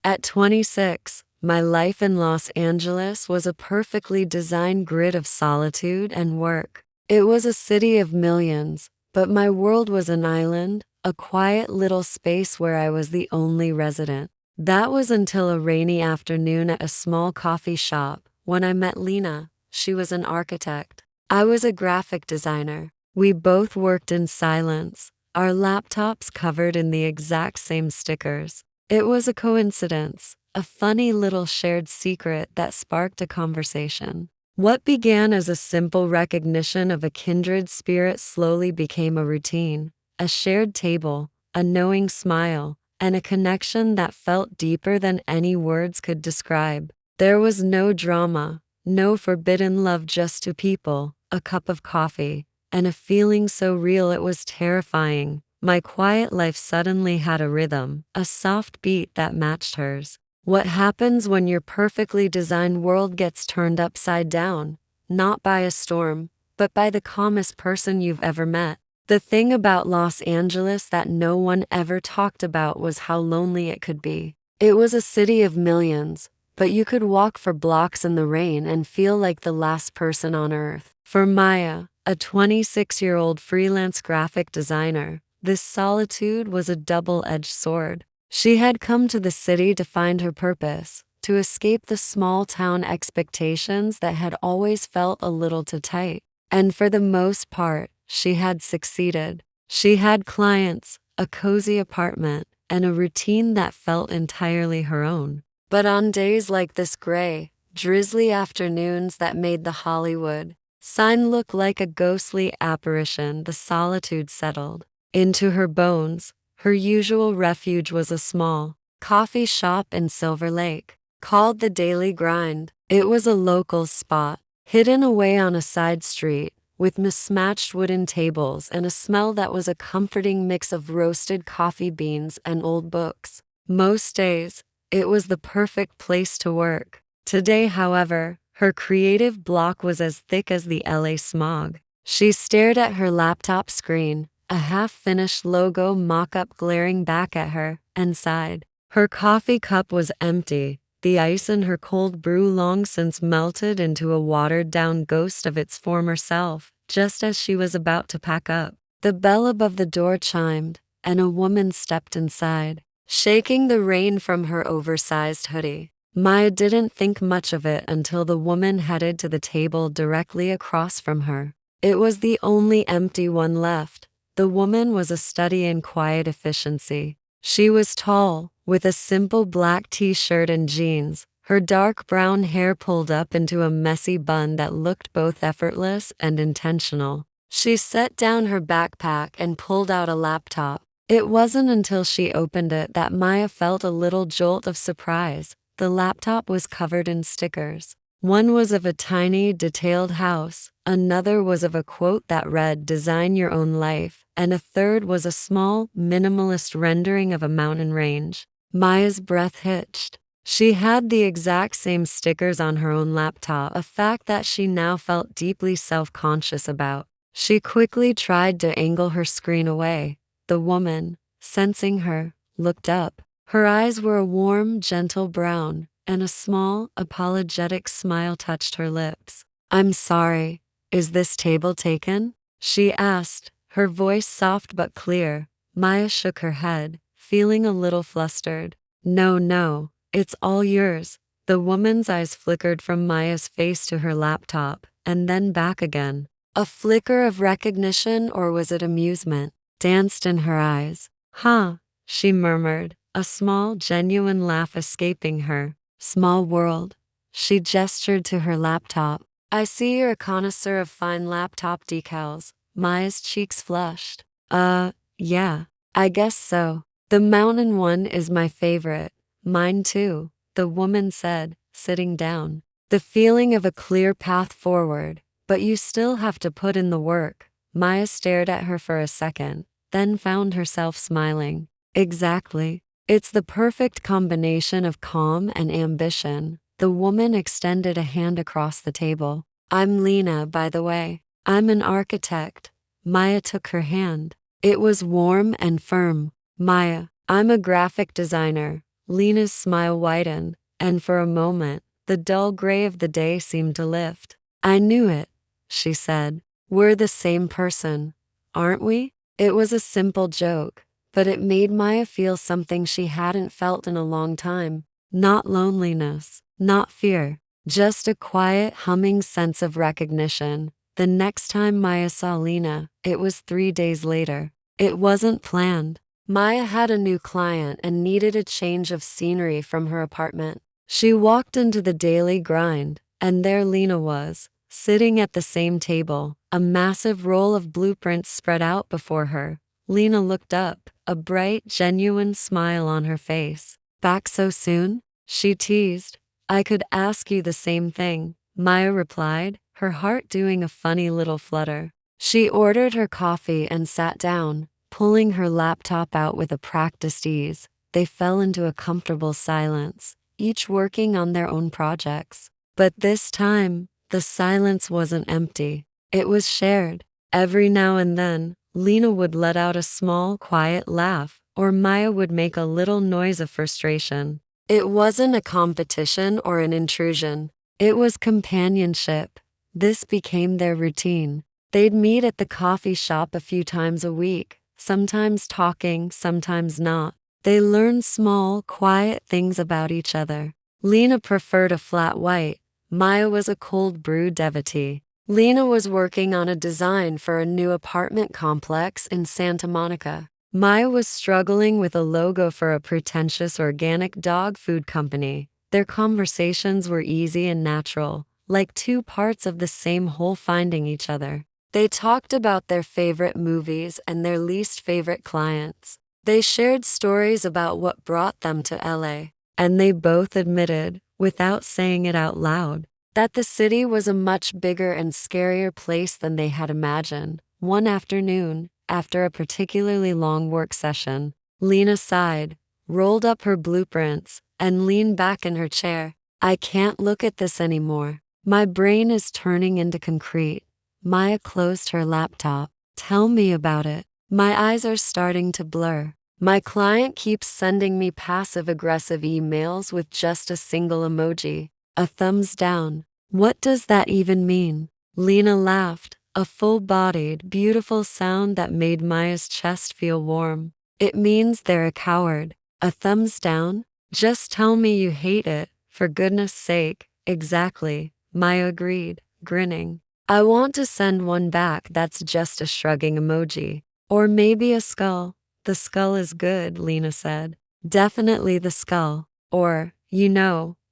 At 26, my life in Los Angeles was a perfectly designed grid of solitude and work. It was a city of millions, but my world was an island, a quiet little space where I was the only resident. That was until a rainy afternoon at a small coffee shop when I met Lena. She was an architect. I was a graphic designer. We both worked in silence, our laptops covered in the exact same stickers. It was a coincidence, a funny little shared secret that sparked a conversation. What began as a simple recognition of a kindred spirit slowly became a routine, a shared table, a knowing smile, and a connection that felt deeper than any words could describe. There was no drama, no forbidden love, just two people, a cup of coffee, and a feeling so real it was terrifying. My quiet life suddenly had a rhythm, a soft beat that matched hers. What happens when your perfectly designed world gets turned upside down? Not by a storm, but by the calmest person you've ever met. The thing about Los Angeles that no one ever talked about was how lonely it could be. It was a city of millions, but you could walk for blocks in the rain and feel like the last person on earth. For Maya, a 26-year-old freelance graphic designer, this solitude was a double-edged sword. She had come to the city to find her purpose, to escape the small-town expectations that had always felt a little too tight. And for the most part, she had succeeded. She had clients, a cozy apartment, and a routine that felt entirely her own. But on days like this gray, drizzly afternoons that made the Hollywood sign look like a ghostly apparition, the solitude settled into her bones. Her usual refuge was a small coffee shop in Silver Lake, called the Daily Grind. It was a local spot, hidden away on a side street, with mismatched wooden tables and a smell that was a comforting mix of roasted coffee beans and old books. Most days, it was the perfect place to work. Today, however, her creative block was as thick as the LA smog. She stared at her laptop screen, a half-finished logo mock-up glaring back at her, and sighed. Her coffee cup was empty, the ice in her cold brew long since melted into a watered-down ghost of its former self. Just as she was about to pack up, the bell above the door chimed, and a woman stepped inside, shaking the rain from her oversized hoodie. Maya didn't think much of it until the woman headed to the table directly across from her. It was the only empty one left. The woman was a study in quiet efficiency. She was tall, with a simple black t-shirt and jeans, her dark brown hair pulled up into a messy bun that looked both effortless and intentional. She set down her backpack and pulled out a laptop. It wasn't until she opened it that Maya felt a little jolt of surprise. The laptop was covered in stickers. One was of a tiny, detailed house, another was of a quote that read, "Design your own life," and a third was a small, minimalist rendering of a mountain range. Maya's breath hitched. She had the exact same stickers on her own laptop, a fact that she now felt deeply self-conscious about. She quickly tried to angle her screen away. The woman, sensing her, looked up. Her eyes were a warm, gentle brown, and a small, apologetic smile touched her lips. "I'm sorry, is this table taken?" she asked, her voice soft but clear. Maya shook her head, feeling a little flustered. No, it's all yours." The woman's eyes flickered from Maya's face to her laptop, and then back again. A flicker of recognition, or was it amusement, danced in her eyes. "Huh," she murmured, a small, genuine laugh escaping her. "Small world." She gestured to her laptop. "I see you're a connoisseur of fine laptop decals." Maya's cheeks flushed. Yeah, I guess so. The mountain one is my favorite." "Mine too," the woman said, sitting down. "The feeling of a clear path forward, but you still have to put in the work." Maya stared at her for a second, then found herself smiling. "Exactly. It's the perfect combination of calm and ambition." The woman extended a hand across the table. "I'm Lena, by the way. I'm an architect." Maya took her hand. It was warm and firm. "Maya, I'm a graphic designer. Lena's smile widened, and for a moment, the dull gray of the day seemed to lift. I knew it, she said. We're the same person, aren't we? It was a simple joke, but it made Maya feel something she hadn't felt in a long time. Not loneliness, not fear, just a quiet, humming sense of recognition. The next time Maya saw Lena, it was 3 days later. It wasn't planned. Maya had a new client and needed a change of scenery from her apartment. She walked into the daily grind, and there Lena was, sitting at the same table, a massive roll of blueprints spread out before her. Lena looked up, a bright, genuine smile on her face. Back so soon? She teased. I could ask you the same thing, Maya replied, her heart doing a funny little flutter. She ordered her coffee and sat down, pulling her laptop out with a practiced ease. They fell into a comfortable silence, each working on their own projects. But this time, the silence wasn't empty. It was shared. Every now and then, Lena would let out a small, quiet laugh, or Maya would make a little noise of frustration. It wasn't a competition or an intrusion. It was companionship. This became their routine. They'd meet at the coffee shop a few times a week, sometimes talking, sometimes not. They learned small, quiet things about each other. Lena preferred a flat white. Maya was a cold brew devotee. Lena was working on a design for a new apartment complex in Santa Monica. Maya was struggling with a logo for a pretentious organic dog food company. Their conversations were easy and natural, like two parts of the same whole finding each other. They talked about their favorite movies and their least favorite clients. They shared stories about what brought them to LA, and they both admitted, without saying it out loud, that the city was a much bigger and scarier place than they had imagined. One afternoon, after a particularly long work session, Lena sighed, rolled up her blueprints, and leaned back in her chair. I can't look at this anymore. My brain is turning into concrete. Maya closed her laptop. Tell me about it. My eyes are starting to blur. My client keeps sending me passive-aggressive emails with just a single emoji, a thumbs down. What does that even mean? Lena laughed, a full-bodied, beautiful sound that made Maya's chest feel warm. It means they're a coward. A thumbs down? Just tell me you hate it, for goodness sake. Exactly, Maya agreed, grinning. I want to send one back that's just a shrugging emoji. Or maybe a skull. The skull is good, Lena said. Definitely the skull. Or,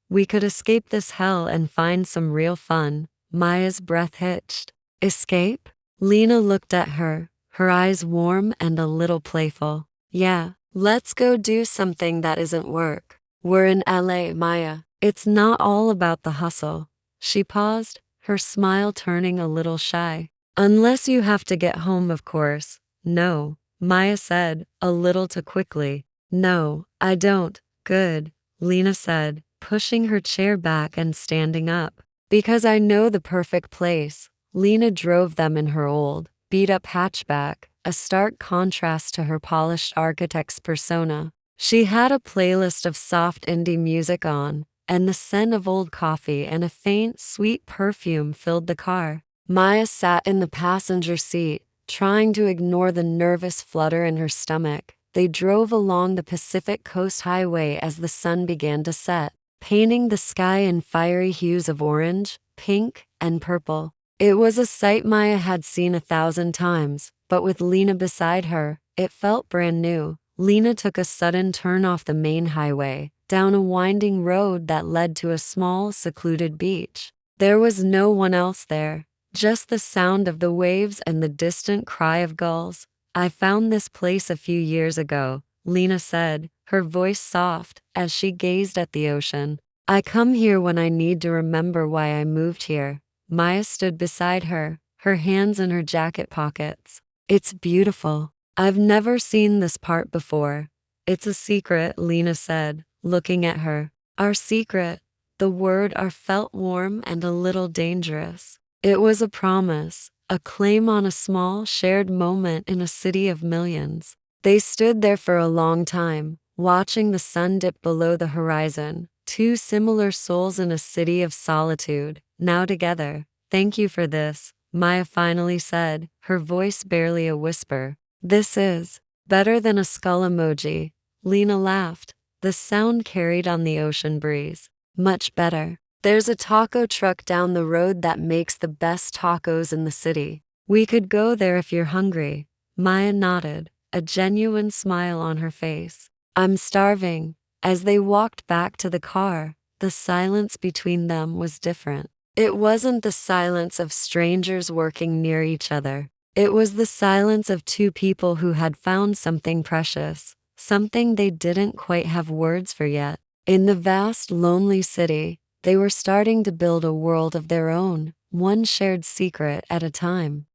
we could escape this hell and find some real fun. Maya's breath hitched. Escape? Lena looked at her, her eyes warm and a little playful. Yeah, let's go do something that isn't work. We're in LA, Maya. It's not all about the hustle. She paused, her smile turning a little shy. Unless you have to get home, of course. No, Maya said, a little too quickly. No, I don't. Good, Lena said, pushing her chair back and standing up. Because I know the perfect place. Lena drove them in her old, beat-up hatchback, a stark contrast to her polished architect's persona. She had a playlist of soft indie music on, and the scent of old coffee and a faint, sweet perfume filled the car. Maya sat in the passenger seat, trying to ignore the nervous flutter in her stomach. They drove along the Pacific Coast Highway as the sun began to set, painting the sky in fiery hues of orange, pink, and purple. It was a sight Maya had seen 1,000 times, but with Lena beside her, it felt brand new. Lena took a sudden turn off the main highway, down a winding road that led to a small, secluded beach. There was no one else there, just the sound of the waves and the distant cry of gulls. I found this place a few years ago, Lena said, her voice soft, as she gazed at the ocean. I come here when I need to remember why I moved here. Maya stood beside her, her hands in her jacket pockets. It's beautiful. I've never seen this part before. It's a secret, Lena said, looking at her. Our secret. The word "our" felt warm and a little dangerous. It was a promise, a claim on a small, shared moment in a city of millions. They stood there for a long time, watching the sun dip below the horizon. Two similar souls in a city of solitude, now together. Thank you for this, Maya finally said, her voice barely a whisper. This is better than a skull emoji. Lena laughed. The sound carried on the ocean breeze. Much better. There's a taco truck down the road that makes the best tacos in the city. We could go there if you're hungry. Maya nodded, a genuine smile on her face. I'm starving. As they walked back to the car, the silence between them was different. It wasn't the silence of strangers working near each other. It was the silence of two people who had found something precious, something they didn't quite have words for yet. In the vast, lonely city, they were starting to build a world of their own, one shared secret at a time.